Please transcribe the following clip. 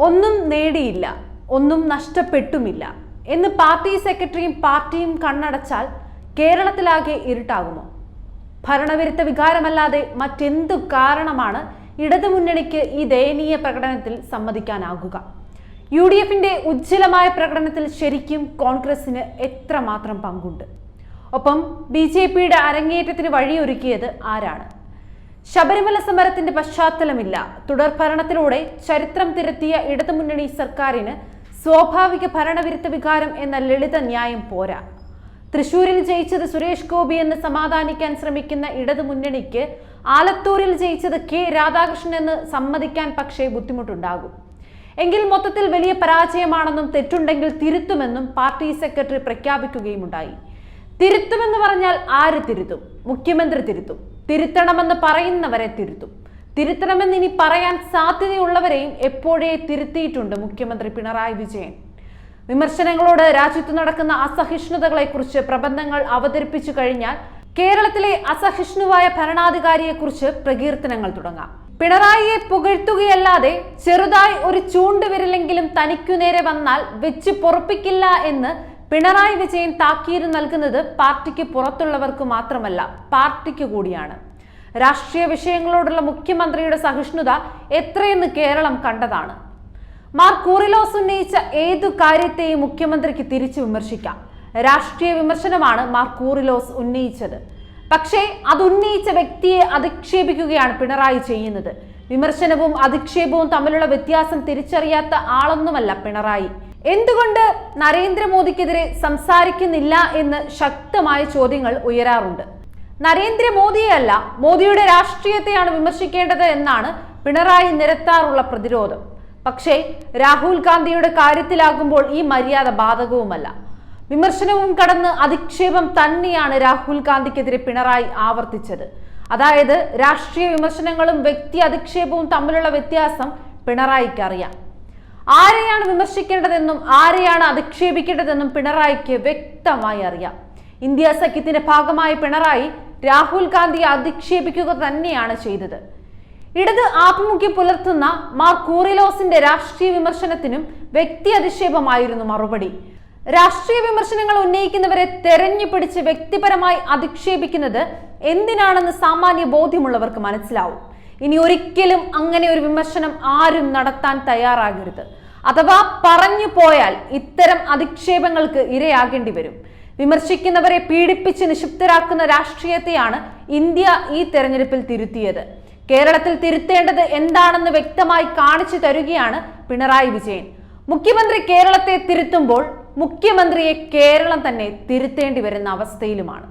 ഒന്നും നേടിയില്ല, ഒന്നും നഷ്ടപ്പെട്ടുമില്ല എന്ന് പാർട്ടി സെക്രട്ടറിയും പാർട്ടിയും കണ്ണടച്ചാൽ കേരളത്തിലാകെ ഇരുട്ടാകുമോ? ഭരണവിരുദ്ധ വികാരമല്ലാതെ മറ്റെന്തു കാരണമാണ് ഇടതുമുന്നണിക്ക് ഈ ദയനീയ പ്രകടനത്തിൽ സമ്മതിക്കാനാകുക? UDFന്റെ ഉജ്ജ്വലമായ പ്രകടനത്തിൽ ശരിക്കും കോൺഗ്രസിന് എത്രമാത്രം പങ്കുണ്ട്? ഒപ്പം BJPയുടെ അരങ്ങേറ്റത്തിന് വഴിയൊരുക്കിയത് ആരാണ്? ശബരിമല സമരത്തിന്റെ പശ്ചാത്തലമില്ല. തുടർ ഭരണത്തിലൂടെ ചരിത്രം തിരുത്തിയ ഇടതുമുന്നണി സർക്കാരിന് സ്വാഭാവിക ഭരണവിരുദ്ധ വികാരം എന്ന ലളിത ന്യായം പോരാ. തൃശൂരിൽ ജയിച്ചത് സുരേഷ് ഗോപി എന്ന് സമാധാനിക്കാൻ ശ്രമിക്കുന്ന ഇടതുമുന്നണിക്ക് ആലത്തൂരിൽ ജയിച്ചത് K രാധാകൃഷ്ണൻ എന്ന് സമ്മതിക്കാൻ പക്ഷേ ബുദ്ധിമുട്ടുണ്ടാകും. എങ്കിൽ മൊത്തത്തിൽ വലിയ പരാജയമാണെന്നും തെറ്റുണ്ടെങ്കിൽ തിരുത്തുമെന്നും പാർട്ടി സെക്രട്ടറി പ്രഖ്യാപിക്കുകയുമുണ്ടായി. തിരുത്തുമെന്ന് പറഞ്ഞാൽ ആര് തിരുത്തും? മുഖ്യമന്ത്രി തിരുത്തും. തിരുത്തണമെന്ന് പറയുന്നവരെ തിരുത്തും. തിരുത്തണമെന്ന് ഇനി പറയാൻ സാധ്യതയുള്ളവരെയും എപ്പോഴേ തിരുത്തിയിട്ടുണ്ട് മുഖ്യമന്ത്രി പിണറായി വിജയൻ. വിമർശനങ്ങളോട് രാജ്യത്ത് നടക്കുന്ന അസഹിഷ്ണുതകളെക്കുറിച്ച് പ്രബന്ധങ്ങൾ അവതരിപ്പിച്ചു കഴിഞ്ഞാൽ കേരളത്തിലെ അസഹിഷ്ണുവായ ഭരണാധികാരിയെക്കുറിച്ച് പ്രകീർത്തനങ്ങൾ തുടങ്ങാം. പിണറായിയെ പുകഴ്ത്തുകയല്ലാതെ ചെറുതായി ഒരു ചൂണ്ടുവിരലെങ്കിലും തനിക്കു നേരെ വന്നാൽ വെച്ച് പൊറപ്പിക്കില്ല എന്ന് പിണറായി വിജയൻ താക്കീത് നൽകുന്നത് പാർട്ടിക്ക് പുറത്തുള്ളവർക്ക് മാത്രമല്ല, പാർട്ടിക്ക് കൂടിയാണ്. രാഷ്ട്രീയ വിഷയങ്ങളോടുള്ള മുഖ്യമന്ത്രിയുടെ സഹിഷ്ണുത എത്രയെന്ന് കേരളം കണ്ടതാണ്. മാർ കൂറിലോസ് ഉന്നയിച്ച ഏതു കാര്യത്തെയും മുഖ്യമന്ത്രിക്ക് തിരിച്ചു വിമർശിക്കാം. രാഷ്ട്രീയ വിമർശനമാണ് മാർ കൂറിലോസ് ഉന്നയിച്ചത്. പക്ഷേ അത് ഉന്നയിച്ച വ്യക്തിയെ അധിക്ഷേപിക്കുകയാണ് പിണറായി ചെയ്യുന്നത്. വിമർശനവും അധിക്ഷേപവും തമ്മിലുള്ള വ്യത്യാസം തിരിച്ചറിയാത്ത ആളൊന്നുമല്ല പിണറായി. എന്തുകൊണ്ട് നരേന്ദ്രമോദിക്കെതിരെ സംസാരിക്കുന്നില്ല എന്ന് ശക്തമായ ചോദ്യങ്ങൾ ഉയരാറുണ്ട്. നരേന്ദ്രമോദിയല്ല, മോദിയുടെ രാഷ്ട്രീയത്തെയാണ് വിമർശിക്കേണ്ടത് എന്നാണ് പിണറായി നിരത്താറുള്ള പ്രതിരോധം. പക്ഷേ രാഹുൽ ഗാന്ധിയുടെ കാര്യത്തിലാകുമ്പോൾ ഈ മര്യാദ ബാധകവുമല്ല. വിമർശനവും കടന്ന് അധിക്ഷേപം തന്നെയാണ് രാഹുൽ ഗാന്ധിക്കെതിരെ പിണറായി ആവർത്തിച്ചത്. അതായത് രാഷ്ട്രീയ വിമർശനങ്ങളും വ്യക്തി അധിക്ഷേപവും തമ്മിലുള്ള വ്യത്യാസം പിണറായിക്ക് അറിയാം. ആരെയാണ് വിമർശിക്കേണ്ടതെന്നും ആരെയാണ് അധിക്ഷേപിക്കേണ്ടതെന്നും പിണറായിക്ക് വ്യക്തമായി അറിയാം. ഇന്ത്യ സഖ്യത്തിന്റെ ഭാഗമായ പിണറായി രാഹുൽ ഗാന്ധിയെ അധിക്ഷേപിക്കുക തന്നെയാണ് ചെയ്തത്. ഇടത് ആഭിമുഖ്യം പുലർത്തുന്ന മാർ കൂറിലോസിന്റെ രാഷ്ട്രീയ വിമർശനത്തിനും വ്യക്തി അധിക്ഷേപമായിരുന്നു മറുപടി. രാഷ്ട്രീയ വിമർശനങ്ങൾ ഉന്നയിക്കുന്നവരെ തെരഞ്ഞു പിടിച്ച് വ്യക്തിപരമായി അധിക്ഷേപിക്കുന്നത് എന്തിനാണെന്ന് സാമാന്യ ബോധ്യമുള്ളവർക്ക് മനസ്സിലാവും. ഇനി ഒരിക്കലും അങ്ങനെ ഒരു വിമർശനം ആരും നടത്താൻ തയ്യാറാകരുത്. അഥവാ പറഞ്ഞു പോയാൽ ഇത്തരം അധിക്ഷേപങ്ങൾക്ക് ഇരയാകേണ്ടി വരും. വിമർശിക്കുന്നവരെ പീഡിപ്പിച്ച് നിശബ്ദരാക്കുന്ന രാഷ്ട്രീയത്തെയാണ് ഇന്ത്യ ഈ തെരഞ്ഞെടുപ്പിൽ തിരുത്തിയത്. കേരളത്തിൽ തിരുത്തേണ്ടത് എന്താണെന്ന് വ്യക്തമായി കാണിച്ചു തരുകയാണ് പിണറായി വിജയൻ. മുഖ്യമന്ത്രി കേരളത്തെ തിരുത്തുമ്പോൾ മുഖ്യമന്ത്രിയെ കേരളം തന്നെ തിരുത്തേണ്ടി വരുന്ന അവസ്ഥയിലുമാണ്.